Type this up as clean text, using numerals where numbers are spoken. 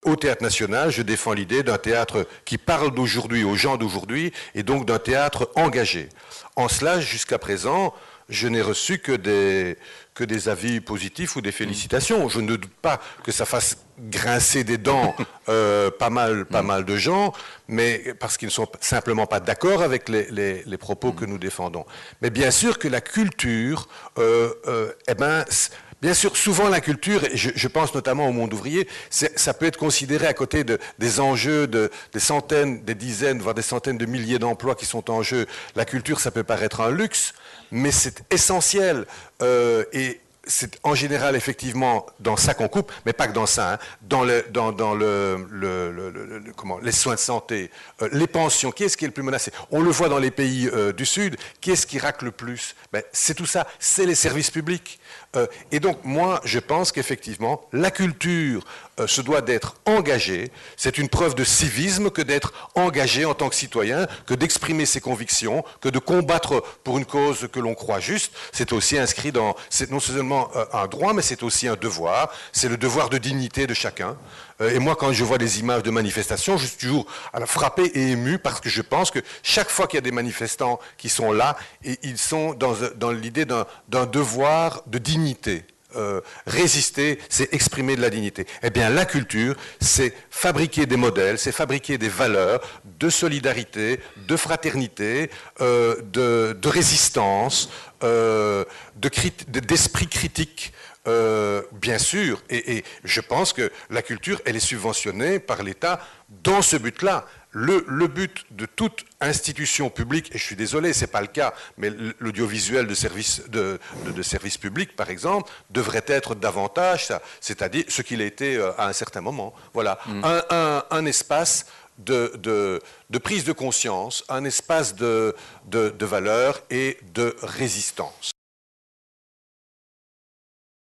au Théâtre National, je défends l'idée d'un théâtre qui parle d'aujourd'hui, aux gens d'aujourd'hui, et donc d'un théâtre engagé. En cela, jusqu'à présent, je n'ai reçu que des avis positifs ou des félicitations. Je ne doute pas que ça fasse grincer des dents pas mal de gens, mais parce qu'ils ne sont simplement pas d'accord avec les propos que nous défendons. Mais bien sûr que la culture, bien sûr, souvent la culture, et je pense notamment au monde ouvrier, ça peut être considéré à côté des enjeux des centaines, des dizaines, voire des centaines de milliers d'emplois qui sont en jeu. La culture, ça peut paraître un luxe, mais c'est essentiel. Et c'est en général effectivement dans ça qu'on coupe, mais pas que dans ça, hein, dans les soins de santé, les pensions. Qui est-ce qui est le plus menacé? On le voit dans les pays du Sud. Qui est-ce qui racle le plus? Ben, c'est tout ça, c'est les services publics. Et donc moi, je pense qu'effectivement, la culture se doit d'être engagée. C'est une preuve de civisme que d'être engagé en tant que citoyen, que d'exprimer ses convictions, que de combattre pour une cause que l'on croit juste. C'est aussi inscrit dans, c'est non seulement un droit, mais c'est aussi un devoir. C'est le devoir de dignité de chacun. Et moi, quand je vois des images de manifestations, je suis toujours frappé et ému parce que je pense que chaque fois qu'il y a des manifestants qui sont là, et ils sont dans l'idée d'un devoir de dignité. Résister, c'est exprimer de la dignité. Eh bien, la culture, c'est fabriquer des modèles, c'est fabriquer des valeurs de solidarité, de fraternité, de résistance, d'esprit critique. Bien sûr, et je pense que la culture, elle est subventionnée par l'État dans ce but-là. Le but de toute institution publique, et je suis désolé, ce n'est pas le cas, mais l'audiovisuel de service public, par exemple, devrait être davantage ça, c'est-à-dire ce qu'il a été à un certain moment. Voilà, un espace de prise de conscience, un espace de valeur et de résistance.